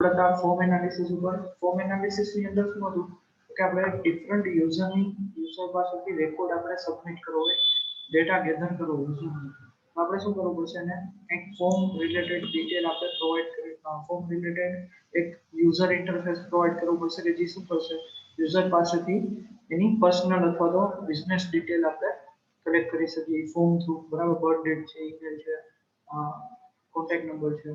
પ્રકાર form analysis ઉપર form analysis ની અંદર શું હતું કે આપણે ડિફરન્ટ યુઝર પાસેથી રેકોર્ડ આપણે સબમિટ કરવો હોય ડેટા ગેધર કરવો હોય આપણે શું કરવું પડશે ને એક ફોર્મ રિલેટેડ ડિટેલ આપણે પ્રોવાઈડ કરી ફોર્મ રિલેટેડ એક યુઝર ઇન્ટરફેસ પ્રોવાઈડ કરવું પડશે કે જે શું કરશે યુઝર પાસેથી એની પર્સનલ અથવા તો બિઝનેસ ડિટેલ આપણે કલેક્ટ કરી શકીએ ફોર્મ થ્રુ બરાબર બર્થ ડેટ છે ઈમેલ છે કોન્ટેક્ટ નંબર છે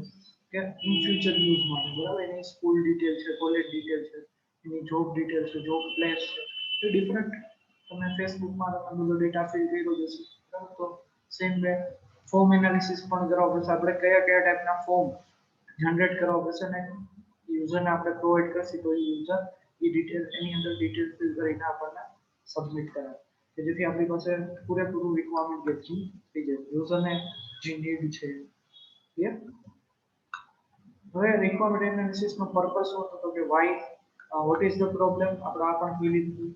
કે ઇન ફ્યુચર યુઝ માટે બરાબર એની સ્કૂલ ડિટેલ છે કોલેજ ડિટેલ છે એની જોબ ડિટેલ છે જોબ પ્લેસ છે એ ડિફરન્ટ તમે ફેસબુકમાં તમે બધો ડેટા ફિલ કર્યો જશે બરાબર તો સેમ વે ફોર્મ એનાલિસિસ પણ કરવા પડશે આપણે કયા કયા ટાઈપના ફોર્મ જનરેટ કરવા પડશે ને યુઝરને આપણે પ્રોવાઈડ કરશું તો એ યુઝર એ ડિટેલ એની અંદર ડિટેલ ફિલ કરીને આપણને સબમિટ કરે કે જેથી આપણી પાસે પૂરેપૂરું રિક્વાયરમેન્ટ ગેટિંગ થઈ જાય યુઝરને જે નીડ છે હવે રિક્વાયરમેન્ટ એનાલિસિસનો પર્પસ શું હતો કે Y vote is the problem આપણે આ પણ જોઈ લીધું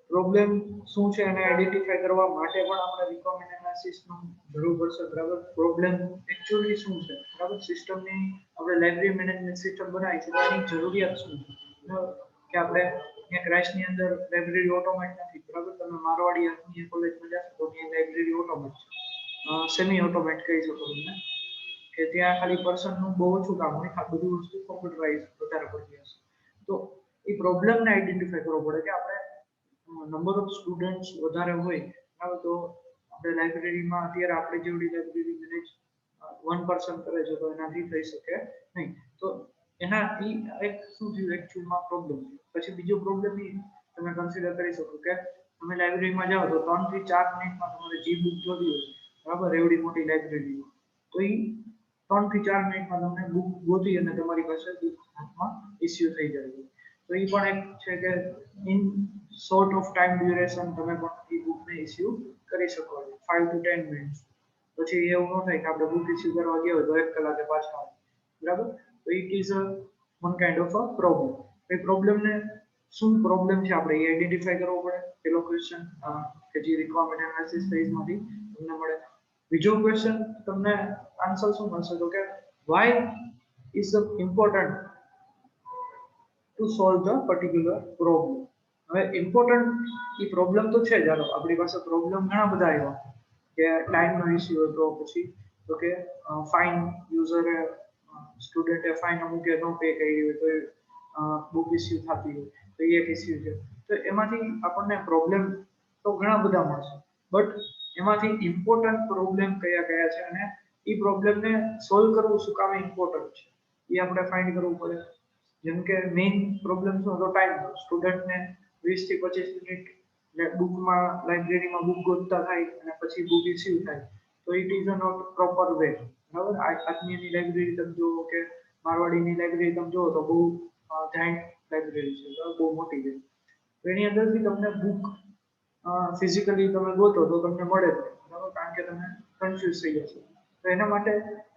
પ્રોબ્લેમ શું છે એને આઈડેન્ટિફાઈ કરવા માટે પણ આપણે રિક્વાયરમેન્ટ એનાલિસિસનો જરૂર પડશે બરાબર પ્રોબ્લેમ એક્ચ્યુઅલી શું છે બરાબર સિસ્ટમની આપણે લાઇબ્રેરી મેનેજમેન્ટ સિસ્ટમ બનાવી છે એની જરૂરિયાત શું છે કે આપણે અહીંયા ક્રાઇસ્ટની અંદર લાઇબ્રેરી ઓટોમેટ નથી બરાબર તમે મારવાડી આર્મી કોલેજમાં જશો તો ત્યાં લાઇબ્રેરી ઓટોમેટ છે સેમી ઓટોમેટ કહી શકો તમે કે ત્યાં ખાલી પર્સનનું બહુ ઓછું કામ હોય આ બધી વસ્તુ કોમ્પ્યુટરાઇઝ વધારે પડતી હશે તો એ પ્રોબ્લેમને આઈડેન્ટિફાઈ કરવો પડે કે આપણે નંબર ઓફ સ્ટુડન્ટ્સ વધારે હોય બરાબર તો આપણે લાઇબ્રેરીમાં અત્યારે આપણે જેવડી લાઇબ્રેરી મેનેજ 1% કરે છે તો એનાથી થઈ શકે નહીં તો એના એક શું થયું એકચ્યુઅલમાં પ્રોબ્લેમ પછી બીજો પ્રોબ્લેમ એ તમે કન્સિડર કરી શકો કે તમે લાઇબ્રેરીમાં જાઓ તો 3 થી 4 મિનિટમાં તમારે જે બુક જોવી હોય બરાબર એવડી મોટી લાઇબ્રેરી તો એ 3 થી 4 મિનિટમાં તમને બુક ગોતી અને તમારી પાસે બુક હાથમાં ઇસ્યુ થઈ જાય તો એ પણ એક છે કે in short of time duration તમે પણ એ બુકને ઇસ્યુ કરી શકો છો 5 to 10 મિનિટ્સ પછી એવું ન થાય કે આપણે બુક ઇસ્યુ કરવા ગયા હોય તો 1 કલાકે પાછા આવે બરાબર તો it is one kind of a problem એ પ્રોબ્લેમને શું પ્રોબ્લેમ છે આપણે એ આઈડેન્ટિફાઈ કરવો પડે પેલો ક્વેશ્ચન કે જે રિક્વાયરમેન્ટ એનાલિસિસ ફેઝમાંથી તમને મળે બીજો ક્વેશ્ચન તમને આન્સર શું મળશે તો કે why is important to solve the particular problem હવે ઇમ્પોર્ટન્ટ એ પ્રોબ્લેમ તો છે જ આપણી પાસે પ્રોબ્લેમ ઘણા બધા આવ્યા કે ટાઈમનો ઇસ્યુ હતો પછી તો કે ફાઇન યુઝરે સ્ટુડન્ટે ફાઇન અમુક ન પે કરી હોય તો બુક ઇસ્યુ થતી હોય તો એ એક ઇસ્યુ છે તો એમાંથી આપણને પ્રોબ્લેમ તો ઘણા બધા મળશે બટ એમાંથી ઇમ્પોર્ટન્ટ પ્રોબ્લેમ કયા કયા છે અને એ પ્રોબ્લેમને સોલ્વ કરવું શું કામ ઇમ્પોર્ટન્ટ છે એ આપણે ફાઇન્ડ કરવું પડે જેમ કે મેઇન પ્રોબ્લેમ શું હતો ટાઈમ સ્ટુડન્ટને 20 થી 25 મિનિટ બુકમાં લાઇબ્રેરીમાં બુક ગોતતા થાય અને પછી બુક ઇસ્યુ થાય તો it is not proper way બરાબર આજની લાઇબ્રેરી તમે જુઓ કે મારવાડીની લાઇબ્રેરી તમે જુઓ તો બહુ જાયન્ટ લાઇબ્રેરી છે બહુ મોટી છે તો એની અંદરથી તમને બુક ફિઝિકલી તમે ગોતો તો તમને મળે બરાબર કારણ કે તમે કન્ફ્યુઝ થઈ જશો તો એના માટે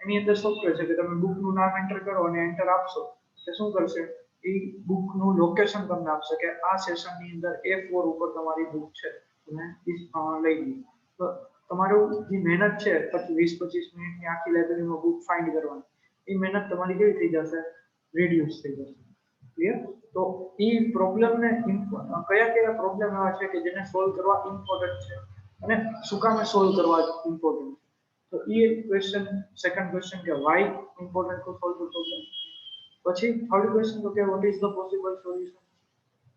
એની અંદર સોફ્ટવેર છે કે તમે બુકનું નામ એન્ટર કરો અને એન્ટર આપશો તો શું કરશે એ બુકનું લોકેશન તમને આપશે કે આ સેશનની અંદર A4 ઉપર તમારી બુક છે તમે લઈ લો તો તમારું જે મહેનત છે 20-25 મિનિટની આખી લાઇબ્રેરીમાં બુક ફાઇન્ડ કરવાની એ મહેનત તમારી કેવી થઈ જશે રિડ્યુસ થઈ જશે ક્લિયર તો એ પ્રોબ્લેમને કયા કયા પ્રોબ્લેમ એવા છે કે જેને સોલ્વ કરવા ઇમ્પોર્ટન્ટ છે અને શું કામે સોલ્વ કરવા ઇમ્પોર્ટન્ટ છે તો એ ક્વેશ્ચન સેકન્ડ ક્વેશ્ચન કે why important to solve the problem પછી થર્ડ ક્વેશ્ચન તો કે what is the possible solution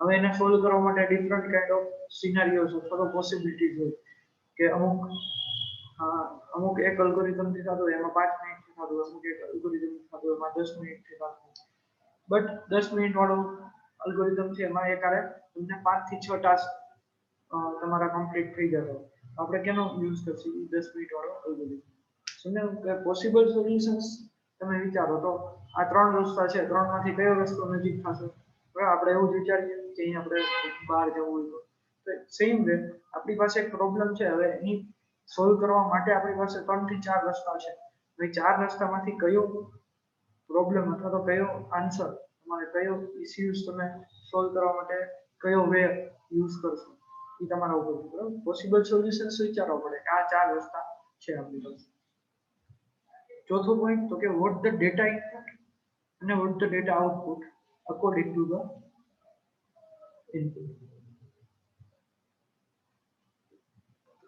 હવે એને સોલ્વ કરવા માટે ડિફરન્ટ કાઇન્ડ ઓફ સિનારીઓસ અથવા તો પોસિબિલિટીઝ હોય કે અમુક એક અલ્ગોરિધમથી થતું હોય એમાં 5 મિનિટથી થતું હોય અમુક એક અલ્ગોરિધમથી થતું હોય એમાં 10 મિનિટથી થતું હોય બટ 10 મિનિટ વાળું અલ્ગોરિધમ છે એમાં એકારે તમને 5 થી 6 ટાસ્ક તમારા કમ્પ્લીટ થઈ જતો આપણે કેનો યુઝ કરશું 10 મિનિટ વાળો અલ્ગોરિધમ સમજો કે પોસિબલ સોલ્યુશન્સ તમે વિચારો તો આ 3 રસ્તા છે 3 માંથી કયો રસ્તો નજીક થશે બરાબર આપણે એવું જ વિચારીએ કે અહીં આપણે બહાર જવું હોય તો સેમ વે આપણી પાસે એક પ્રોબ્લેમ છે હવે એની સોલ્વ કરવા માટે આપણી પાસે 3 થી 4 રસ્તા છે હવે 4 રસ્તામાંથી કયો પ્રોબ્લેમ અથવા તો કયો આન્સર તમારે કયો ઇશ્યુઝ તમે સોલ્વ કરવા માટે કયો વે યુઝ કરશો એ તમારા ઉપર છે બરાબર પોસિબલ સોલ્યુશન્સ વિચારવા પડે કે આ 4 રસ્તા છે આપણી પાસે ચોથો પોઈન્ટ તો કે વોટ ધ ડેટા ઇનપુટ અને vote the data output according to the input.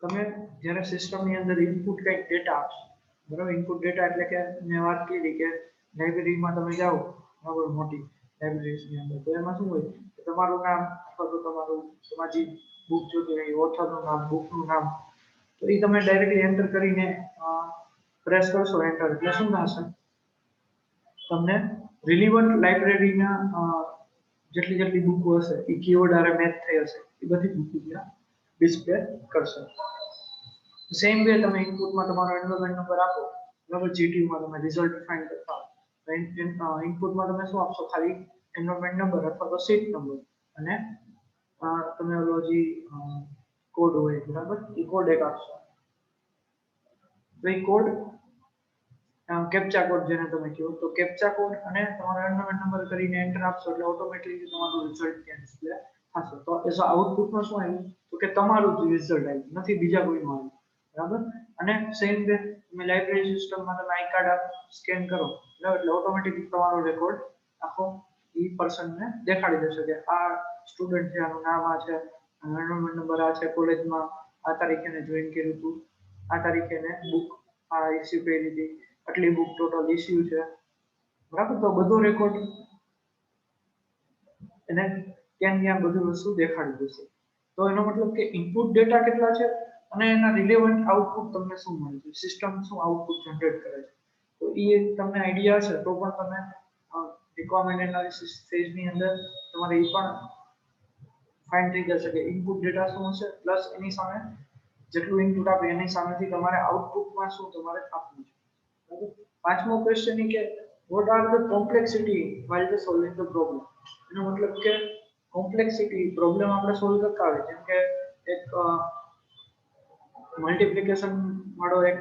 તમે જ્યારે સિસ્ટમની અંદર ઇનપુટ કંઈક ડેટા આપશો, બરાબર, ઇનપુટ ડેટા એટલે કે મેં વાત કરી કે લાઇબ્રેરીમાં તમે જાઓ, બરાબર, મોટી લાઇબ્રેરીની અંદર, તો એમાં શું હોય કે તમારું નામ અથવા તો તમારી બુક જોતી હોય, ઓથરનું નામ, બુકનું નામ, તો એ તમે ડાયરેક્ટલી એન્ટર કરીને પ્રેસ કરશો એન્ટર એટલે શું થશે, તમને રિલિવન્ટ લાઇબ્રેરીના જેટલી બુકો હશે એ કીવર્ડ આરે મેચ થઈ હશે એ બધી બુકો ત્યાં ડિસ્પ્લે કરશે. સેમ વે તમે ઇનપુટમાં તમારો એનરોલમેન્ટ નંબર આપો, બરાબર, જીટીયુમાં તમે રિઝલ્ટ ડિફાઇન કરતા ઇનપુટમાં તમે શું આપશો, ખાલી એનરોલમેન્ટ નંબર અથવા તો સીટ નંબર અને તમે ઓલો જે કોડ હોય, બરાબર, એ કોડ એક આપશો. તો એ કોડ કેપ્ચા કોડ જેને તમે કહો, તો કેપ્ચા કોડ અને તમારો એનરોલમેન્ટ નંબર કરીને એન્ટર આપશો એટલે ઓટોમેટિકલી તમારું રિઝલ્ટ ત્યાં ડિસ્પ્લે થશે. તો એઝ આઉટપુટમાં શું આવ્યું તો કે તમારું જ રિઝલ્ટ આવ્યું, નથી બીજા કોઈનું આવ્યું, બરાબર. અને સેમ વે તમે લાઇબ્રેરી સિસ્ટમમાં તમે આઈ કાર્ડ સ્કેન કરો, બરાબર, એટલે ઓટોમેટિકલી તમારો રેકોર્ડ આખો એ પર્સનને દેખાડી દેશે કે આ સ્ટુડન્ટ છે, આનું નામ આ છે, એનરોલમેન્ટ નંબર આ છે, કોલેજમાં આ તારીખે જોઈન કર્યું હતું, આ તારીખે બુક આ ઇસ્યુ કરી હતી, આટલી બુક ટોટલ ઇસ્યુ છે, બરાબર. તો બધો રેકોર્ડ એને ત્યાં બધી વસ્તુ દેખાડી દેશે. તો એનો મતલબ કે ઇનપુટ ડેટા કેટલા છે અને એના રિલેવન્ટ આઉટપુટ તમને શું મળે છે, સિસ્ટમ શું આઉટપુટ જનરેટ કરે છે, તો એ તમને આઈડિયા છે તો પણ તમે રિક્વાયરમેન્ટ એનાલિસિસ ફેઝની અંદર તમારે એ પણ ફાઇન્ડ થઈ જશે કે ઇનપુટ ડેટા શું હશે પ્લસ એની સામે જેટલું ઇનપુટ આપે એની સામેથી તમારે આઉટપુટમાં શું તમારે આપવું છે, બરાબર. પાંચમો ક્વેશ્ચન એ કે what are the complexity while the solving the problem. એનો મતલબ કે કોમ્પ્લેક્સિટી પ્રોબ્લેમ આપણે સોલ્વ કરતા હોય, જેમ કે એક મલ્ટીપ્લિકેશન વાળો એક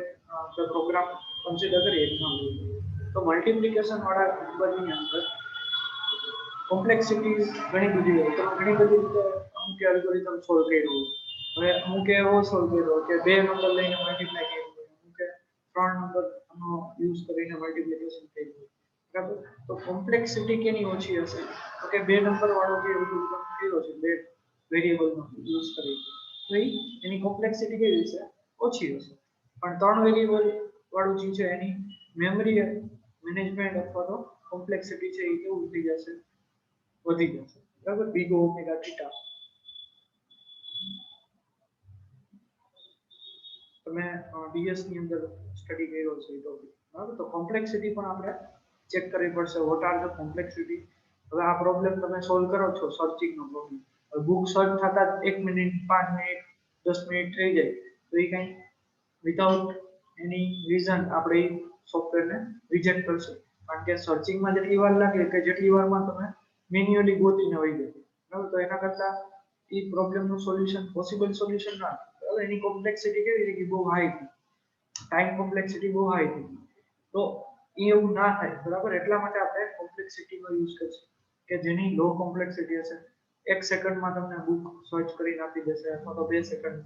પ્રોગ્રામ કન્સિડર કરીએ એક્ઝામ્પલ, તો મલ્ટીપ્લિકેશન વાળા નંબરની અંદર કોમ્પ્લેક્સિટી ઘણી બધી હોય, તો ઘણી બધી રીતે અમુક એલ્ગોરિધમ સોલ્વ કર્યું હોય. હવે અમુક એવો સોલ્વ કર્યો કે 2 નંબર લઈને મલ્ટીપ્લાય કર્યું હોય, અમુક 3 નંબરનો યુઝ કરીને મલ્ટીપ્લિકેશન કર્યું હોય, બરાબર. તો કોમ્પ્લેક્સિટી કેની ઓછી હશે તો કે 2 નંબર વાળો જે એલ્ગોરિધમ કર્યો છે, 2 વેરિયેબલનો યુઝ કરીને, તો એની કોમ્પ્લેક્સિટી કેવી છે, ઓછી હશે. પણ 3 વેરિયેબલ વાળું જે છે એની મેમરી મેનેજમેન્ટ અથવા તો કોમ્પ્લેક્સિટી છે એ કેવું થઈ જશે, વધી જશે, બરાબર. બીગ ઓમેગા થીટા તમે ડીએસ ની અંદર સ્ટડી કર્યો છે એ ટોપિક, બરાબર. તો કોમ્પ્લેક્સિટી પણ આપણે ચેક કરવી પડશે, વોટ આર ધ કોમ્પ્લેક્સિટી. હવે આ પ્રોબ્લેમ તમે સોલ્વ કરો છો, સર્ચિંગ નો પ્રોબ્લેમ, બુક સર્ચ થતા 1 મિનિટ 5 મિનિટ 10 મિનિટ થઈ જાય તો એ કઈ વિધાઉટ એની રીઝન આપણે સોફ્ટવેરને રિજેક્ટ કરશે, કારણ કે સર્ચિંગમાં જેટલી વાર લાગે કે જેટલી વારમાં તમે મેન્યુઅલી ગોતીને વહી જાય, બરાબર. તો એના કરતા એ પ્રોબ્લેમનું સોલ્યુશન પોસિબલ સોલ્યુશન ના, બરાબર. એની કોમ્પ્લેક્સિટી કેવી છે કે બહુ હાઈ છે, ટાઈમ કોમ્પ્લેક્સિટી બહુ હાઈ છે, તો એવું ના થાય, બરાબર. એટલા માટે આપણે કોમ્પ્લેક્સિટીનો યુઝ કરશું કે જેની લો કોમ્પ્લેક્સિટી હશે, 1 સેકન્ડમાં તમને બુક સર્ચ કરીને આપી દેશે અથવા તો 2 સેકન્ડ,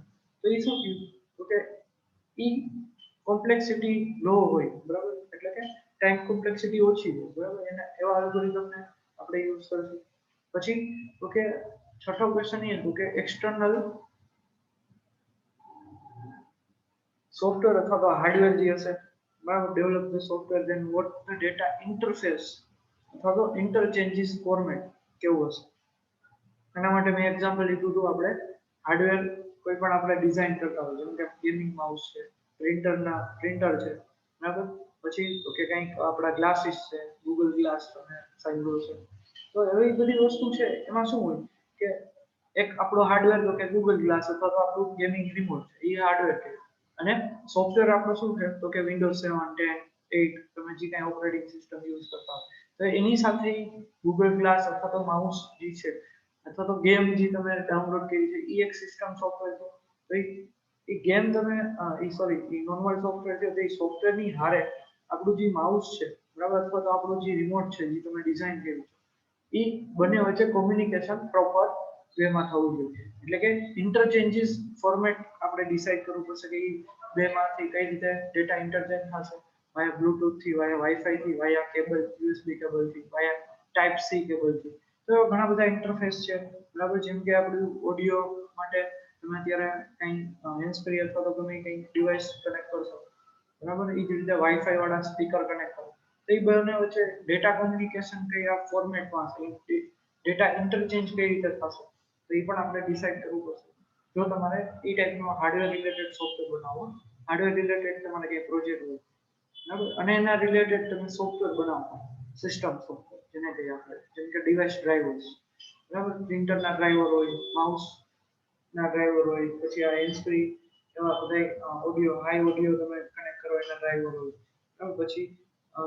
તો એ શું થયું તો કે એ કોમ્પ્લેક્સિટી લો હોય, બરાબર, એટલે કે ટાઈમ કોમ્પ્લેક્સિટી ઓછી હોય, બરાબર. એને એવા અલ્ગોરિધમને આપણે યુઝ કરશું. પછી તો કે છઠ્ઠો ક્વેશ્ચન એ હતું કે એક્સટર્નલ સોફ્ટવેર અથવા તો હાર્ડવેર જે હશે, બરાબર, develop the software, then what the data interface અથવા તો ઇન્ટરચેન્જીસ ફોર્મેટ કેવું હશે. એના માટે મેં એક્ઝામ્પલ લીધું હતું, આપણે હાર્ડવેર કોઈ પણ આપણે ડિઝાઇન કરતા હોય, જેમ કે ગેમિંગ માઉસ છે, પ્રિન્ટર છે, બરાબર. પછી તો કે કંઈક આપણા ગ્લાસીસ છે, ગૂગલ ગ્લાસ તમે સાંભળ્યું છે, તો એવી બધી વસ્તુ છે. એમાં શું હોય કે એક આપણો હાર્ડવેર તો કે ગૂગલ ગ્લાસ અથવા તો આપણું ગેમિંગ રિમોટ છે, એ હાર્ડવેર છે, અને સોફ્ટવેર આપણો શું છે તો કે વિન્ડોઝ 7 10 8 તમે જે કાંઈ ઓપરેટિંગ સિસ્ટમ યુઝ કરતા હોય, તો એની સાથે ગૂગલ ગ્લાસ અથવા તો માઉસ જે છે અથવા તો ગેમ જે તમે ડાઉનલોડ કરી છે એ એક સિસ્ટમ સોફ્ટવેર છે. તો એ ગેમ તમે એ નોર્મલ સોફ્ટવેર છે, તો એ સોફ્ટવેરની હારે આપણું જે માઉસ છે, બરાબર, અથવા તો આપણું જે રિમોટ છે જે તમે ડિઝાઇન કર્યું છે, એ બંને વચ્ચે કોમ્યુનિકેશન પ્રોપર વેમાં થવું જોઈએ. એટલે કે ઇન્ટરચેન્જીસ ફોર્મેટ આપણે ડિસાઇડ કરવું પડશે કે એ બેમાંથી કઈ રીતે ડેટા ઇન્ટરચેન્જ થશે વાયા બ્લૂટૂથ થી, વાયા વાઈફાઈ થી, વાયા કેબલ યુએસબી કેબલ થી, વાયા ટાઈપ સી કેબલ થી. તો એવા ઘણા બધા ઇન્ટરફેસ છે, બરાબર. જેમ કે આપણું ઓડિયો માટે તમે અત્યારે કંઈ હેન્ડ ફ્રી અથવા તો તમે કંઈ ડિવાઇસ કનેક્ટ કરશો, બરાબર. એ જ રીતે વાઈફાઈ વાળા સ્પીકર કનેક્ટ કરો, તો એ બંને વચ્ચે ડેટા કોમ્યુનિકેશન કયા ફોર્મેટમાં હશે, ડેટા ઇન્ટરચેન્જ કઈ રીતે થશે, તો એ પણ આપણે ડિસાઇડ કરવું પડશે. જો તમારે એ ટાઈપનો હાર્ડવેર રિલેટેડ સોફ્ટવેર બનાવવો, હાર્ડવેર રિલેટેડ તમારે કંઈ પ્રોજેક્ટ હોય, બરાબર, અને એના રિલેટેડ તમે સોફ્ટવેર બનાવો, સિસ્ટમ સોફ્ટવેર જેને કહીએ આપણે, જેમ કે ડિવાઇસ ડ્રાઈવર્સ, બરાબર, પ્રિન્ટરના ડ્રાઈવર હોય, માઉસના ડ્રાઈવર હોય, પછી આ હેન્ડ ફ્રી એવા બધા ઓડિયો હાઈ ઓડિયો તમે કનેક્ટ કરો એના ડ્રાઈવર હોય, બરાબર. પછી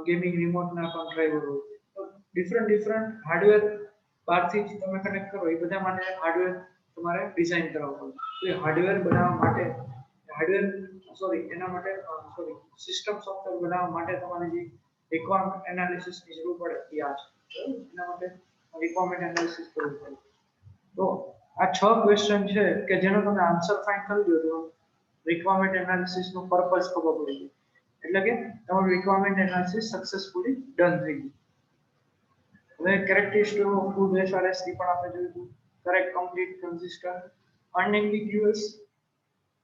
ગેમિંગ રિમોટના પણ ડ્રાઈવર હોય. તો ડિફરન્ટ હાર્ડવેર બહારથી જ તમે કનેક્ટ કરો, એ બધા માટે હાર્ડવેર તમારે ડિઝાઇન કરાવવું પડે. તો એ હાર્ડવેર બનાવવા માટે એના માટે સિસ્ટમ સોફ્ટવેર બનાવવા માટે તમારે જે રિક્વાયરમેન્ટ એનાલિસિસની જરૂર પડે એ આ છે, એના માટે રિક્વાયરમેન્ટ એનાલિસિસ કરવું પડે. તો આ 6 ક્વેશ્ચન છે કે જેનો તમે આન્સર ફાઇન્ડ કરી દો તો રિક્વાયરમેન્ટ એનાલિસિસનો પર્પસ ખબર પડી જાય, એટલે કે તમારું રિક્વાયરમેન્ટ એનાલિસિસ સક્સેસફુલી ડન થઈ ગયું. હવે કેરેક્ટરિસ્ટિક ઓફ ગુડ એસઆરએસ પણ આપણે જોયું, કરેક્ટ, કમ્પ્લીટ, કન્સિસ્ટન્ટ, અનએમ્બિગ્યુઅસ.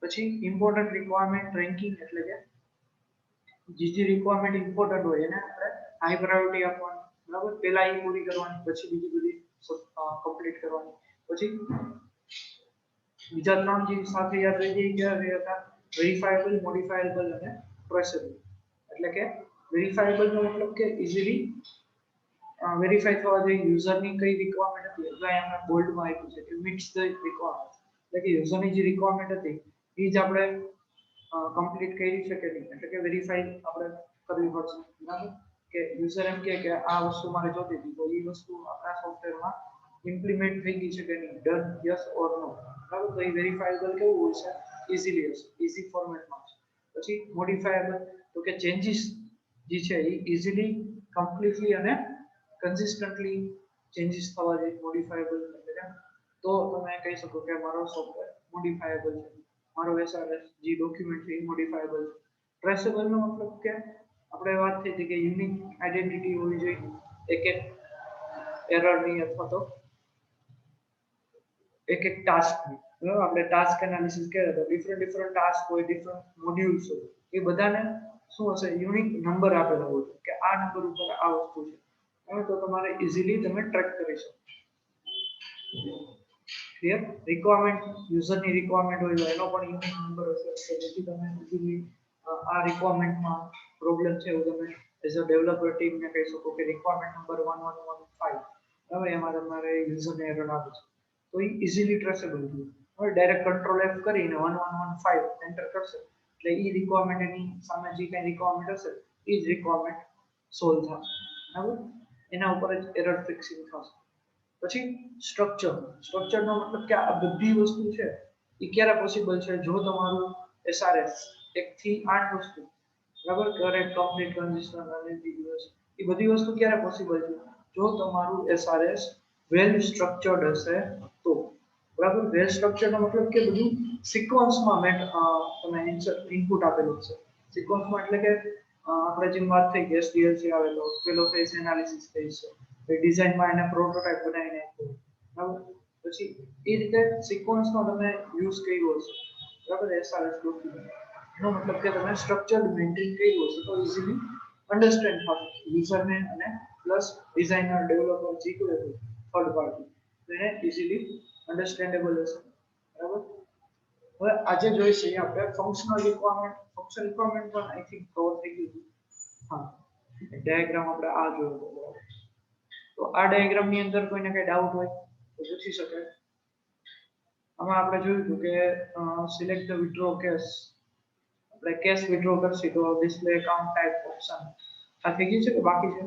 પછી ઇમ્પોર્ટન્ટ રિક્વાયરમેન્ટ રેન્કિંગ, એટલે કે જે રિક્વાયરમેન્ટ ઇમ્પોર્ટન્ટ હોય એને આપણે હાઈ પ્રાયોરિટી આપવાની, બરાબર. પહેલા એ પૂરી કરવાની, પછી બીજી બધી કમ્પ્લીટ કરવાની. પછી બીજા 3 જે સાથે યાદ રહી ગયા કે હતા વેરીફાયેબલ, મોડિફાયેબલ અને ટ્રેસેબલ. એટલે કે વેરીફાયેબલ નો મતલબ કે ઇઝીલી વેરીફાઈ થવા જોઈએ યુઝરની કઈ રિક્વાયરમેન્ટ હતી, એટલે અહીંયા બોલ્ડમાં આપ્યું છે કે મીટ્સ ધ રિક્વાયરમેન્ટ, એટલે કે યુઝરની જે રિક્વાયરમેન્ટ હતી એ જ આપણે કમ્પ્લીટ કરી છે કે નહીં, એટલે કે વેરીફાઈ આપણે કરવી પડશે, બરાબર. કે યુઝર એમ કે આ વસ્તુ મારે જોતી હતી, તો એ વસ્તુ આપણા સોફ્ટવેરમાં ઇમ્પ્લિમેન્ટ થઈ ગઈ છે કે નહીં, ડન, યસ ઓર નો, બરાબર. તો એ વેરીફાયેબલ કેવું હોય છે, ઇઝીલી હશે, ઇઝી ફોર્મેટમાં છે. પછી મોડિફાયેબલ, તો કે ચેન્જીસ જે છે એ ઇઝીલી, કમ્પ્લીટલી અને કન્સિસ્ટન્ટલી ચેન્જીસ થવા જોઈએ, મોડિફાયેબલ એટલે કે તો તમે કહી શકો કે મારો સોફ્ટવેર મોડિફાયેબલ છે, મારો એસઆરએસ જે ડોક્યુમેન્ટ છે એ મોડિફાયેબલ છે. ટ્રેસેબલ નો મતલબ કે આપણે વાત થઈ હતી કે યુનિક આઈડેન્ટિટી હોવી જોઈએ, એક એરરની અથવા તો એક ટાસ્કની, બરાબર. આપણે ટાસ્ક એનાલિસિસ કર્યા તો ડિફરન્ટ ટાસ્ક હોય, ડિફરન્ટ મોડ્યુલ્સ હોય, એ બધાને શું હશે, યુનિક નંબર આપેલો હોય કે આ નંબર ઉપર આ વસ્તુ છે, તો તમારે ઇઝીલી તમે ટ્રેક કરી શકો. ક્લિયર. રિક્વાયરમેન્ટ, યુઝરની રિક્વાયરમેન્ટ હોય એનો પણ યુનિક નંબર હશે કે જેથી તમે ઇઝીલી આ રિક્વાયરમેન્ટમાં પ્રોબ્લેમ છે એવું તમે એઝ અ ડેવલપર ટીમને કહી શકો કે રિક્વાયરમેન્ટ નંબર 1115, હવે એમાં તમારે યુઝરને એરર આવે છે, તો એ ઇઝીલી ટ્રેસેબલ થયું. હવે ડાયરેક્ટ કંટ્રોલ F કરીને 1115 એન્ટર કરશે એટલે એ રિક્વાયરમેન્ટ એની સામે જે કંઈ રિક્વાયરમેન્ટ હશે એ જ રિક્વાયરમેન્ટ સોલ્વ થશે, બરાબર. એના ઉપર જ એરર ફિક્સિંગ થશે. પછી સ્ટ્રક્ચરનો મતલબ કે આ બધી વસ્તુ છે એ ક્યારે પોસિબલ છે, જો તમારું એસઆરએસ 1 થી 8 વસ્તુ, બરાબર, કરેક્ટ, કમ્પ્લીટ, કન્સિસ્ટન્ટ અને એમ્બિગ્યુઅસ, એ બધી વસ્તુ ક્યારે પોસિબલ છે, જો તમારું એસઆરએસ વેલ સ્ટ્રક્ચર્ડ હશે તો, બરાબર. વેલ સ્ટ્રક્ચરનો મતલબ કે બધું સિક્વન્સમાં તમે ઇનપુટ આપેલું છે, સિક્વન્સમાં એટલે કે આપણે જેમ વાત થઈ કે એસડીએલસી આવેલો, પેલો ફેઝ એનાલિસિસ થઈ છે, ડિઝાઇનમાં એને પ્રોટોટાઇપ બનાવીને આપ્યું, બરાબર. પછી એ રીતે સિક્વન્સમાં તમે યુઝ કર્યો હશે, બરાબર, એસઆરએસ ડોક્યુમેન્ટ, એનો મતલબ કે તમે સ્ટ્રક્ચર્ડ મેન્ટેન કર્યું હશે તો ઇઝીલી અન્ડરસ્ટેન્ડ થશે યુઝરને, અને પ્લસ ડિઝાઇનર, ડેવલપર જે કોઈ હોય થર્ડ પાર્ટી એને ઇઝીલી અન્ડરસ્ટેન્ડેબલ હશે, બરાબર. હવે આજે જોઈશે આપણે ફંક્શનલ રિક્વાયરમેન્ટ પણ આઈ થિંક કવર થઈ ગયું. હા, ડાયાગ્રામ આપણે આ જોયો, બરાબર. તો આ ડાયાગ્રામની અંદર કોઈને કઈ ડાઉટ હોય તો પૂછી શકે. આમાં આપણે જોયું હતું કે સિલેક્ટ ધ વિથડ્રો કેસ, આપણે કેસ વિથડ્રો કરશી તો ડિસ્પ્લે એકાઉન્ટ ટાઈપ ઓપ્શન આ થઈ ગયું છે કે બાકી છે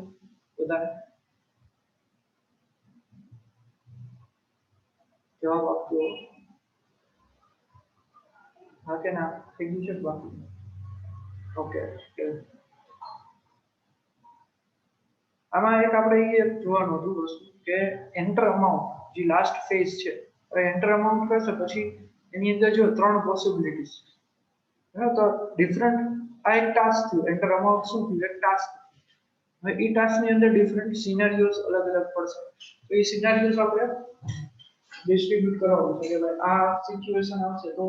બધાને જવાબ આપજો. હા કે ના, થઈ ગયું છે કે બાકી? ઓકે. આમાં એક આપણે એ જોવાનું હતું વસ્તુ કે એન્ટર અમાઉન્ટ જે લાસ્ટ ફેઝ છે, હવે એન્ટર અમાઉન્ટ કરશે પછી એની અંદર જો 3 પોસિબિલિટીઝ, બરાબર. તો ડિફરન્ટ આ એક ટાસ્ક થયું, એન્ટર અમાઉન્ટ શું થયું, એક ટાસ્ક. હવે એ ટાસ્ક ની અંદર ડિફરન્ટ સિનારીઓસ અલગ અલગ પડશે. તો એ સિનારીઓસ આપણે ડિસ્ટ્રીબ્યુટ કરવાનું છે કે ભાઈ આ સિચ્યુએશન આવશે તો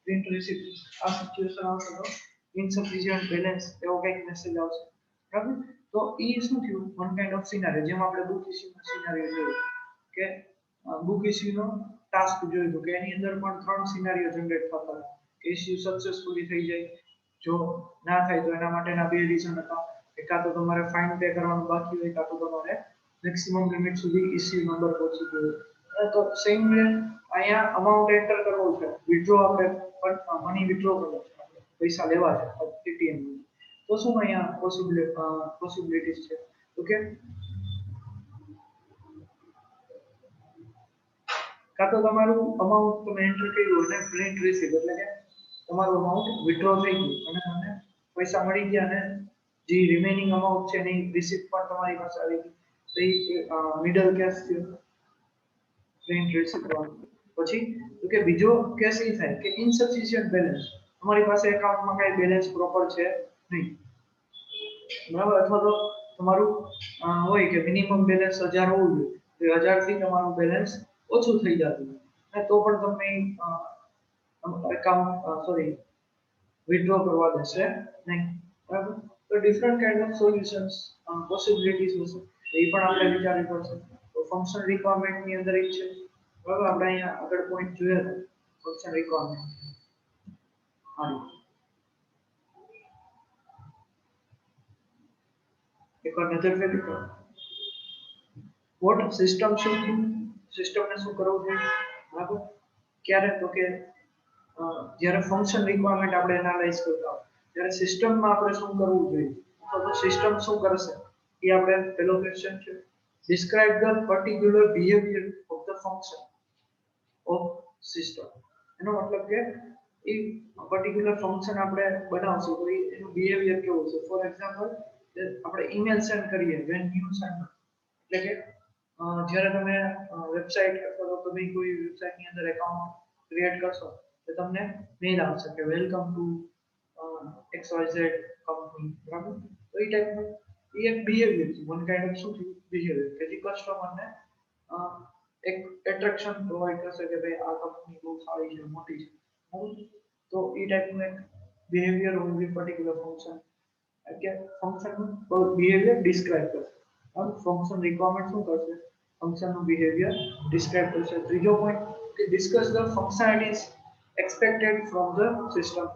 પ્રિન્ટ રિસીપ્ટ, આ સિચ્યુએશન આવશે તો ઇનસફિશિયન્ટ બેલેન્સ એવો કંઈક મેસેજ આવશે, બરાબર. તો એ શું થયું, વન કાઇન્ડ ઓફ સિનારીઓ, જેમ આપણે બુક ઇશ્યુ સિનારીઓ જોયું કે બુક ઇશ્યુ નો ટાસ્ક જોયું હતું કે એની અંદર પણ 3 સિનારીઓ જનરેટ થતા હતા કે ઇશ્યુ સક્સેસફુલી થઈ જાય, જો ના થાય તો એના માટેના 2 રીઝન હતા, કે કાં તો તમારે ફાઇન પે કરવાનું બાકી હોય, કાં તો તમારે મેક્સિમમ લિમિટ સુધી ઇશ્યુ નંબર પહોંચી ગયો. તો સેમ વે અહીંયા અમાઉન્ટ એન્ટર કરવો છે, વિથડ્રો આપણે મની વિથડ્રો કરવો છે, પૈસા લેવા છે એટીએમ, તો શું અહીંયા પોસિબિલિટીઝ છે, ઓકે. કાં તો તમારું અમાઉન્ટ તમે એન્ટર કર્યું અને પ્રિન્ટ રિસીવ, એટલે કે તમારું અમાઉન્ટ વિથડ્રો થઈ ગયું અને તમને પૈસા મળી ગયા અને જે રિમેનિંગ અમાઉન્ટ છે એની રિસીપ્ટ પણ તમારી પાસે આવી ગઈ, તો એ મિડલ કેસ થયો પ્રિન્ટ રિસીપ્ટ વાળો. પછી તો કે બીજો કેસ એ થાય કે ઇનસફિશિયન્ટ બેલેન્સ, તમારી પાસે એકાઉન્ટમાં કઈ બેલેન્સ પ્રોપર છે નહીં, બરાબર. અથવા તો તમારું હોય કે મિનિમમ બેલેન્સ 1000 હોવું જોઈએ, તો 1000 થી તમારું બેલેન્સ ઓછું થઈ જતું અને તો પણ તમે એકાઉન્ટ વિથડ્રો કરવા દેશે નહીં, બરાબર. તો different kind of solutions possibilities હશે, એ પણ આપણે વિચારવી પડશે. તો ફંક્શન રિક્વાયરમેન્ટ ની અંદર એક છે, બરાબર. આપણે અહીંયા આગળ પોઈન્ટ જોયા ફંક્શન રિક્વાયરમેન્ટ. હા, એકવાર નજર ફેરવી કરો. વોટ સિસ્ટમ શું, સિસ્ટમને શું કરવું જોઈએ, બરાબર. ક્યારે તો કે જ્યારે ફંક્શન રિક્વાયરમેન્ટ આપણે એનાલાઇઝ કરતા હોય ત્યારે સિસ્ટમમાં આપણે શું કરવું જોઈએ, તો સિસ્ટમ શું કરશે એ આપણે પહેલો ક્વેશ્ચન છે. Describe the particular behaviour of the function of system. એનો મતલબ કે એ પર્ટિક્યુલર ફંક્શન આપણે બનાવશું તો એનું બિહેવિયર કેવું છે. ફોર એક્ઝામ્પલ આપણે ઈમેલ સેન્ડ કરીએ વેન યુ સેન્ડ, એટલે કે જ્યારે તમે વેબસાઇટ અથવા તો તમે કોઈ વેબસાઇટની અંદર એકાઉન્ટ ક્રિએટ કરશો તો તમને મેલ આવશે કે વેલકમ ટુ XYZ કંપની, બરાબર. તો એ ટાઈપનું એ એક બિહેવિયર છે, વન કાઇન્ડ ઓફ શું બિહેવિયર કે જે કસ્ટમરને એક એટ્રેક્શન પ્રોવાઈડ કરશે કે ભાઈ આ કંપની બહુ સારી છે, મોટી છે, બરાબર. તો એ ટાઈપનું એક behaviour of the particular function, કે ફંક્શનનું બિહેવિયર ડિસ્ક્રાઇબ કરશે. ફંક્શન રિક્વાયરમેન્ટ શું કરશે, ફંક્શનનું બિહેવિયર ડિસ્ક્રાઇબ કરશે. ત્રીજો પોઈન્ટ કે discuss the functionalities expected from the system,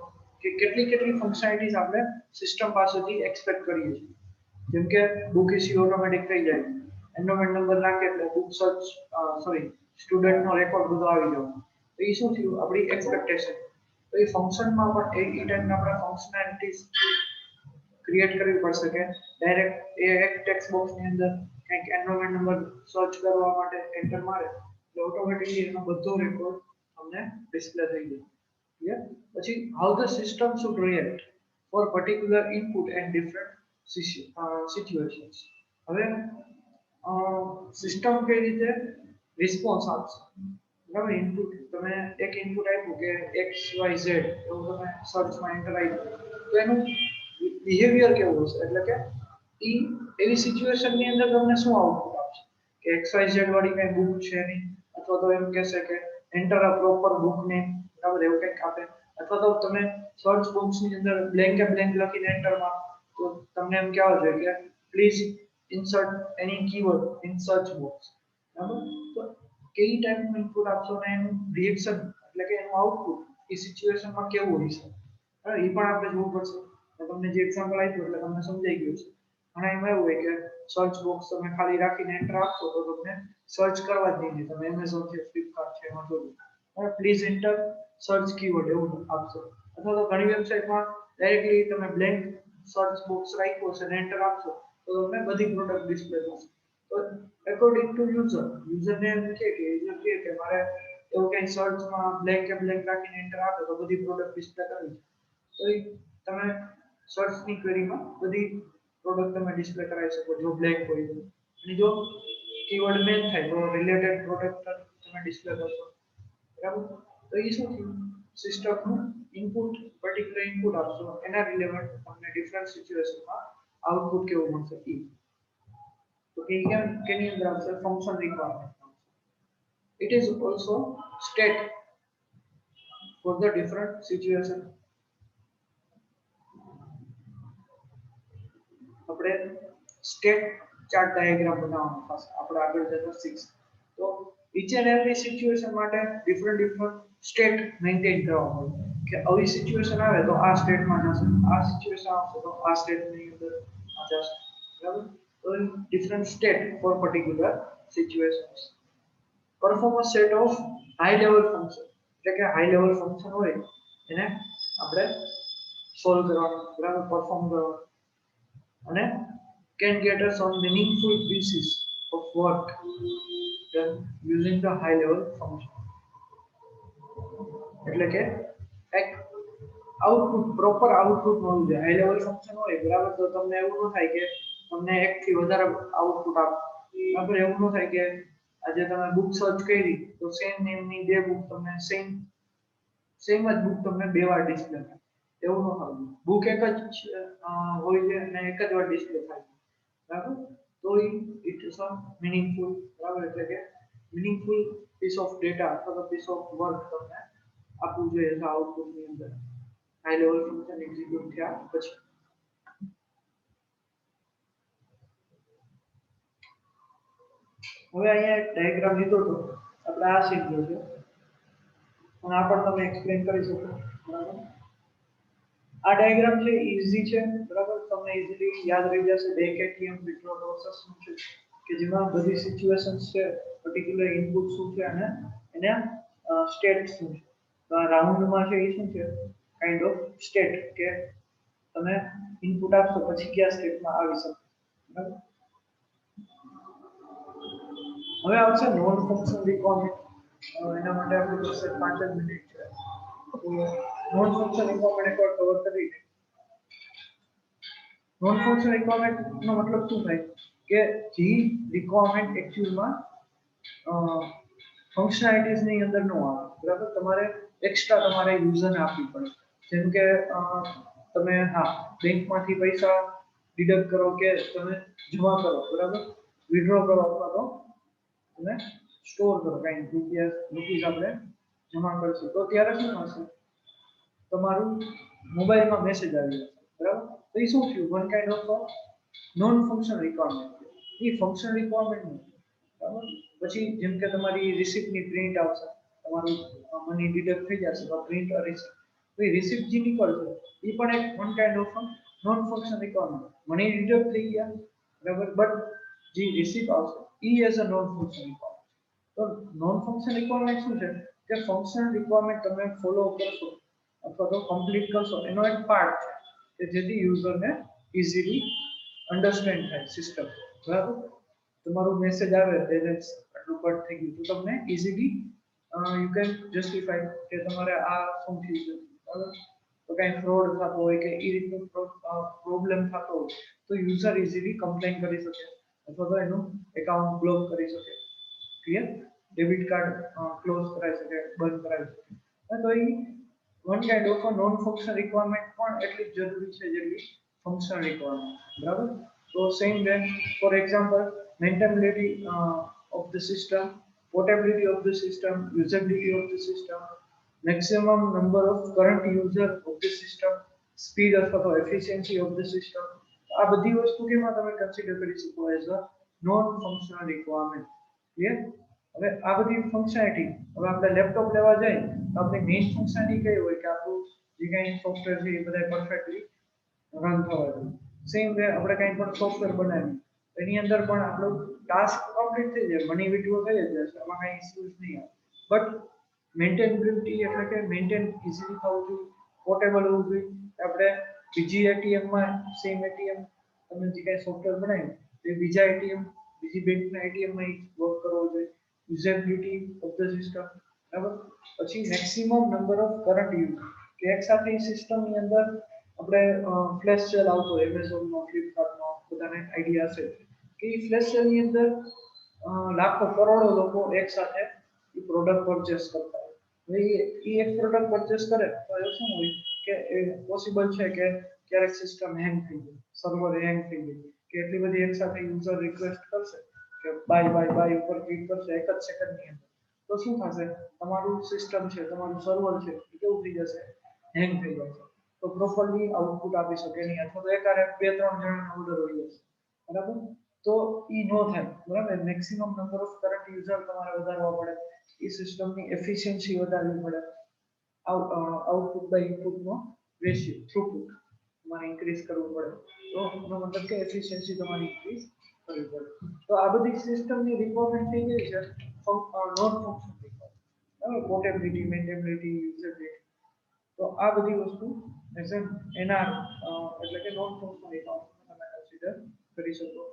કે કેટલી ફંક્શનાલિટીઝ આપણે સિસ્ટમ પાસેથી એક્સપેક્ટ કરીએ છીએ. જેમ કે બુક ઇશ્યુ ઓટોમેટિક થઈ જાય, એન્ડોમેન્ટ નંબર નાખે એટલે બુક સર્ચ સ્ટુડન્ટનો રેકોર્ડ બધો આવી જવાનો, તો એ શું થયું આપણી એક્સપેક્ટેશન. તો એ ફંક્શનમાં પણ એ ટાઈપના આપણે ફંક્શનાલિટીઝ ક્રિએટ કરવી પડશે કે ડાયરેક્ટ એ એક ટેક્સ્ટ બોક્સની અંદર કંઈક એન્ડોમેન્ટ નંબર સર્ચ કરવા માટે એન્ટર મારે એટલે ઓટોમેટિકલી એનો બધો રેકોર્ડ તમને ડિસ્પ્લે થઈ જાય. ક્લિયર. પછી how the system should react for particular input and different situations. હવે સિસ્ટમ કઈ રીતે રિસ્પોન્સ આપશે, બરાબર. ઇનપુટ તમે એક ઇનપુટ આપ્યું કે XYZ એવું તમે સર્ચમાં એન્ટર આપ્યું તો એનું બિહેવિયર કેવું હશે, એટલે કે એવી સિચ્યુએશનની અંદર તમને શું આઉટપુટ આપશે કે XYZ વાળી કઈ બુક છે નહીં, અથવા તો એમ કહેશે કે એન્ટર અ પ્રોપર બુક નેમ, બરાબર, એવું કંઈક આપે. અથવા તો તમે સર્ચ બોક્સની અંદર બ્લેન્ક લખીને એન્ટર મારો તો તમને એમ કહેવા જોઈએ કે please insert any keyword in search box, બરાબર. તો કઈ ટાઈપનું ઇનપુટ આપશો ને એનું રિએક્શન એટલે કે એનું આઉટપુટ એ સિચ્યુએશનમાં કેવું હશે, એ પણ આપણે જોવું પડશે. તમને જે એક્ઝામ્પલ આપ્યું એટલે તમને સમજાઈ ગયું છે. અને એમાં એવું હોય કે સર્ચ બોક્સ તમે ખાલી રાખીને એન્ટર આપશો તો તમને સર્ચ કરવા જ નહીં, તમે Amazon છે, Flipkart છે એમાં જોજો, પ્લીઝ એન્ટર સર્ચ કીવર્ડ એવું આપશો. અથવા તો ઘણી વેબસાઇટમાં ડાયરેક્ટલી તમે બ્લેન્ક સર્ચ બોક્સ રાખ્યો છે અને એન્ટર આપશો તો તમને બધી પ્રોડક્ટ ડિસ્પ્લે થશે. તો એકોર્ડિંગ ટુ યુઝરને એમ કે મારે એવું કંઈ સર્ચમાં બ્લેન્ક રાખીને એન્ટર આપે તો બધી પ્રોડક્ટ ડિસ્પ્લે કરવી તો તમે સર્ચની ક્વેરીમાં બધી પ્રોડક્ટ તમે ડિસ્પ્લે કરાવી શકો જો બ્લેન્ક હોય તો. અને જો કીવર્ડ મેચ થાય તો રિલેટેડ પ્રોડક્ટ તમે ડિસ્પ્લે કરશો, બરાબર. તો એ શું થયું સિસ્ટમનું ઇનપુટ પર્ટિક્યુલર ઇનપુટ આપશો એના રિલેવન્ટ તમને ડિફરન્ટ સિચ્યુએશનમાં આઉટપુટ કેવું મળશે એ તો કે કેની અંદર આવશે function requirement it is also state for the different situation આપણે સ્ટેટ ચાર્ટ ડાયાગ્રામ બનાવવાનો ખાસ આપણે આગળ જતા શીખશું તો each and every situation માટે ડિફરન્ટ સ્ટેટ મેન્ટેન કરવા પડે કે આવી સિચ્યુએશન આવે તો આ સ્ટેટમાં જશે આ સિચ્યુએશન આવશે તો આ સ્ટેટની અંદર આ જશે બરાબર તો different state for particular situations perform a set of high level function એટલે કે હાઈ લેવલ ફંક્શન હોય એને આપણે સોલ્વ કરવાનું બરાબર પરફોર્મ કરવાનું અને can get us on meaningful pieces of work done using the high level function એટલે કે એક આઉટપુટ પ્રોપર આઉટપુટ મળવું જોઈએ હાઈ લેવલ ફંક્શન હોય બરાબર તો તમને એવું ન થાય કે તમને એક થી વધારે આઉટપુટ આપે બરાબર એવું ન થાય કે આજે તમે બુક સર્ચ કરી તો સેમ નેમની બે બુક તમને સેમ જ બુક તમને બે વાર ડિસ્પ્લે થાય એવું ન થવું બુક એક જ હોય છે અને એક જ વાર ડિસ્પ્લે થાય બરાબર તો ઇટ ઇઝ અ મીનિંગફુલ બરાબર એટલે કે મીનિંગફુલ પીસ ઓફ ડેટા અથવા પીસ ઓફ વર્ક તમને આપવું જોઈએ આઉટપુટની અંદર હાઈ લેવલ ફંક્શન એક્ઝિક્યુટ થયા પછી હવે અહીંયા એક ડાયાગ્રામ લીધો તો આપણે આ શીખ્યો છે અને આ પણ તમે એક્સપ્લેન કરી શકો બરાબર આ ડાયાગ્રામ છે ઈઝી છે બરાબર તમને ઈઝીલી યાદ રહી જશે બેક એટીએમ વિથડ્રો પ્રોસેસ શું છે કે જેમાં બધી સિચ્યુએશન્સ છે પર્ટિક્યુલર ઇનપુટ શું છે અને એને સ્ટેટ શું છે તો આ રાઉન્ડમાં છે એ શું છે કાઇન્ડ ઓફ સ્ટેટ કે તમે ઇનપુટ આપશો પછી કયા સ્ટેટમાં આવી શકે બરાબર હવે આવશે નોન ફંક્શન રિક્વાયરમેન્ટ એના માટે આપણી પાસે 5 જ મિનિટ છે તો નોન ફંક્શન રિક્વાયરમેન્ટ એકવાર કવર કરી દઈએ નોન ફંક્શન રિક્વાયરમેન્ટ નો મતલબ શું થાય કે જે રિક્વાયરમેન્ટ એકચ્યુઅલમાં ફંક્શનાલિટીઝ ની અંદર ન આવે બરાબર તમારે એક્સ્ટ્રા તમારે યુઝરને આપવી પડે જેમ કે તમે હા બેંકમાંથી પૈસા ડિડક્ટ કરો કે તમે જમા કરો બરાબર વિથડ્રો કરો અથવા તો તમે સ્ટોર કરો કઈ રૂપીસ આપણે જમા કરશું તો ત્યારે શું થશે તમારું મોબાઈલમાં મેસેજ આવી જશે બરાબર તો એ શું થયું one kind of non function requirement A function requirement નથી બરાબર પછી જેમ કે તમારી રિસિપ્ટની પ્રિન્ટ આવશે તમારું મની ડિડક્ટ થઈ જશે તો પ્રિન્ટ રિસિપ્ટ તો એ રિસિપ્ટ જે નીકળશે એ પણ એક one kind of non function requirement money deduct થઈ ગયા બરાબર બટ જે રિસિપ્ટ આવશે એ as a non function requirement તો નોન ફંક્શન રિક્વાયરમેન્ટ શું છે કે ફંક્શન રિક્વાયરમેન્ટ તમે ફોલો કરશો અથવા તો કમ્પ્લીટ કરશો એનો એક પાર્ટ છે કે જેથી યુઝરને ઇઝીલી અન્ડરસ્ટેન્ડ થાય સિસ્ટમ બરાબર તમારું મેસેજ આવે ત્યારે આટલું કટ થઈ ગયું તો તમને ઇઝીલી યુ કેન જસ્ટિફાઈ કે તમારે આ શું થયું છે બરાબર તો કઈ ફ્રોડ થતો હોય કે એ રીતનો પ્રોબ્લેમ થતો હોય તો યુઝર ઇઝીલી કમ્પ્લેન કરી શકે અથવા તો એનું એકાઉન્ટ બ્લોક કરી શકે ક્લિયર ડેબિટ કાર્ડ ક્લોઝ કરાવી શકે બંધ કરાવી શકે તો એ one kind of non function requirement પણ એટલી જ જરૂરી છે જેટલી ફંક્શન રિક્વાયરમેન્ટ બરાબર તો same way for example maintainability of the system portability of the system usability of the system maximum number of current user of the system speed અથવા તો efficiency of the system આ બધી વસ્તુ કેમાં તમે consider કરી શકો as a non functional requirement clear હવે આ બધી ફંક્શનાલિટી હવે આપણે લેપટોપ લેવા જાય તો આપણે મેઇન ફંક્શનાલિટી કઈ હોય કે આપણું જે કંઈ સોફ્ટવેર છે એ બધા પરફેક્ટલી રન થવા જોઈએ સેમ વે આપણે કંઈ પણ સોફ્ટવેર બનાવીએ એની અંદર પણ આપણું ટાસ્ક કમ્પ્લીટ થઈ જાય મની વિડ્રો થઈ જશે એમાં કંઈ ઇશ્યુઝ નહીં આવે બટ મેન્ટેનેબિલિટી એટલે કે મેન્ટેન ઇઝીલી થવું જોઈએ પોર્ટેબલ હોવું જોઈએ આપણે બીજી એટીએમમાં સેમ એટીએમ તમે જે કાંઈ સોફ્ટવેર બનાવ્યું તે બીજા એટીએમ બીજી બેંકના એટીએમમાં વર્ક કરવો જોઈએ યુઝેબિલિટી ઓફ ધ સિસ્ટમ બરાબર પછી maximum number of current use કે એક સાથે સિસ્ટમની અંદર આપણે ફ્લેશ સેલ આવતો એમેઝોનમાં ફ્લિપકાર્ટમાં બધાને આઈડિયા હશે કે એ ફ્લેશ સેલની અંદર લાખો કરોડો લોકો એક સાથે એ પ્રોડક્ટ પરચેસ કરતા હોય હવે એ એક પ્રોડક્ટ પરચેસ કરે તો એ શું હોય કે એ પોસિબલ છે કે ક્યારેક સિસ્ટમ હેંગ થઈ જાય, સર્વર હેંગ થઈ જાય, કે એટલી બધી એક સાથે યુઝર રિક્વેસ્ટ કરશે કે બાય ઉપર ક્લિક કરશે એક જ સેકન્ડની અંદર, તો શું થશે, તમારું સિસ્ટમ છે, તમારું સર્વર છે એ કેવું થઈ જશે, હેંગ થઈ જશે, તો પ્રોપરલી આઉટપુટ આપી શકે નહીં, અથવા તો એકારે બે ત્રણ જણાના ઓર્ડર હોય જશે, બરાબર. તો ઈ નો થાય, બરાબર. Maximum number of current user તમારે વધારવા પડે, એ સિસ્ટમની એફિશિયન્સી વધારવી પડે, આઉટપુટ બાય ઇનપુટનો રેશિયો થ્રુપુટ તમારે ઇન્ક્રીઝ કરવું પડે, તો એનો મતલબ કે એફિશિયન્સી તમારી ઇન્ક્રીઝ કરવી પડે. તો આ બધી સિસ્ટમની રિક્વાયરમેન્ટ થઈ ગઈ છે નોન ફંક્શનલ રિક્વાયરમેન્ટ, પોર્ટેબિલિટી, મેન્ટેબિલિટી, યુઝેબિલિટી, તો આ બધી વસ્તુ એના એટલે કે નોન ફંક્શનલ રિક્વાયરમેન્ટ તમે કન્સિડર કરી શકો.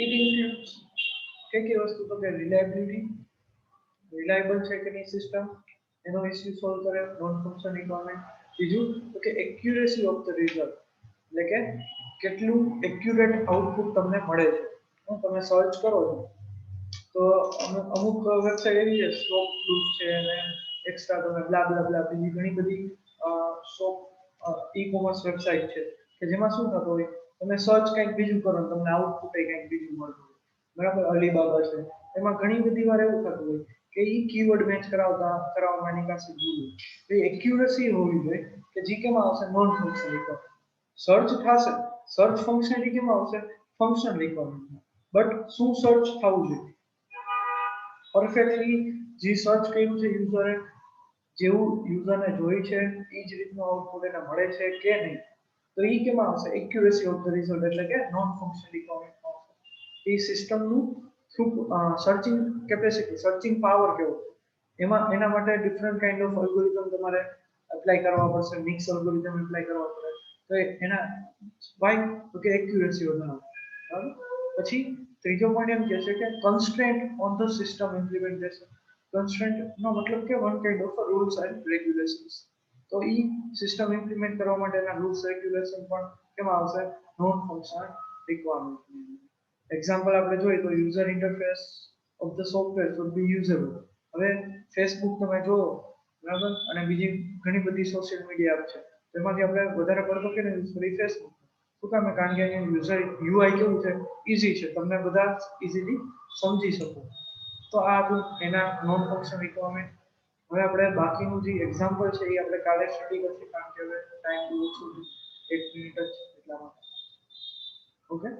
It includes કઈ વસ્તુ તો કે રિલાયબલ છે કે નહીં સિસ્ટમ, એનો ઇસ્યુ સોલ્વ કરે નોન ફંક્શનલ રિક્વાયરમેન્ટ. બીજું તો કે એક્યુરેસી ઓફ ધ રિઝલ્ટ, એટલે કે કેટલું એક્યુરેટ આઉટપુટ તમને મળે છે. તમે સર્ચ કરો છો તો અમુક વેબસાઇટ એવી છે, સ્ટોક પ્રૂફ છે અને એક્સ્ટ્રા તમે બ્લા બીજી ઘણી બધી શોપ ઈ-કોમર્સ વેબસાઇટ છે કે જેમાં શું થતું હોય, તમે સર્ચ કંઈક બીજું કરો તમને આઉટપુટ કંઈક બીજું મળતું હોય, બરાબર. અલીબાબા છે, એમાં ઘણી બધી વાર એવું થતું હોય કે ઈ કીવર્ડ મેચ કરાવવાની પાસે ભૂલ હોય, એ એક્યુરેસી હોવી જોઈએ કે જે કેમાં આવશે, નોન ફંક્શનલ રિક્વાયરમેન્ટ. સર્ચ થશે, સર્ચ ફંક્શનાલિટી કેમાં આવશે, ફંક્શનલ રિક્વાયરમેન્ટમાં. બટ શું સર્ચ થવું જોઈએ, પરફેક્ટલી જે સર્ચ કર્યું છે યુઝરે, જેવું યુઝરને જોઈ છે એ જ રીતનું આઉટપુટ એને મળે છે કે નહીં, તો એ કેમાં આવશે, એક્યુરેસી ઓફ ધ રિઝલ્ટ, એટલે કે નોન ફંક્શનલ રિક્વાયરમેન્ટમાં આવશે. એ સિસ્ટમનું સર્ચિંગ કેપેસિટી, સર્ચિંગ પાવર કેવો, એમાં એના માટે ડિફરન્ટ કાઇન્ડ ઓફ અલ્ગોરિધમ તમારે એપ્લાય કરવા પડશે, મિક્સ અલ્ગોરિધમ એપ્લાય કરવા પડે, તો એના વાય તો કે એક્યુરેસી વધારવા, બરાબર. પછી ત્રીજો પોઈન્ટ એમ કહે છે કે constraint on the system implementation. Constraint નો મતલબ કે one kind of rules and regulations, તો ઈ સિસ્ટમ ઇમ્પ્લિમેન્ટ કરવા માટેના રૂલ્સ રેગ્યુલેશન પણ કેમાં આવશે, નોન ફંક્શનલ રિક્વાયરમેન્ટ. એક્ઝામ્પલ આપણે જોઈએ તો user interface of the software should be usable. હવે ફેસબુક તમે જુઓ, બરાબર, અને બીજી ઘણી બધી સોશિયલ મીડિયા એપ છે, તેમાંથી આપણે વધારે પડતો કે યુઝ કરીએ ફેસબુક. શું કામ? કારણ કે એનું યુઝર યુઆઈ કેવું છે, ઈઝી છે, તમને બધા ઈઝીલી સમજી શકો. તો આ હતું એના નોન ફંક્શનલ રિક્વાયરમેન્ટ. હવે આપણે બાકીનું જે એક્ઝામ્પલ છે એ આપણે કાલે સ્ટડી કરશું, કારણ કે હવે ટાઈમ બહુ ઓછો છે, 1 મિનિટ જ છે એટલા માટે. ઓકે,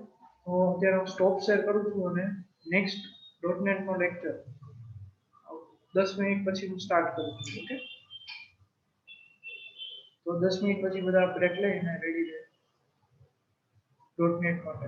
તો અત્યારે હું સ્ટોપ શેર કરું છું અને નેક્સ્ટ .NET નો લેક્ચર 10 મિનિટ પછી હું સ્ટાર્ટ કરું છું. ઓકે, તો 10 મિનિટ પછી બધા બ્રેક લઈને રેડી રહે .NET માટે.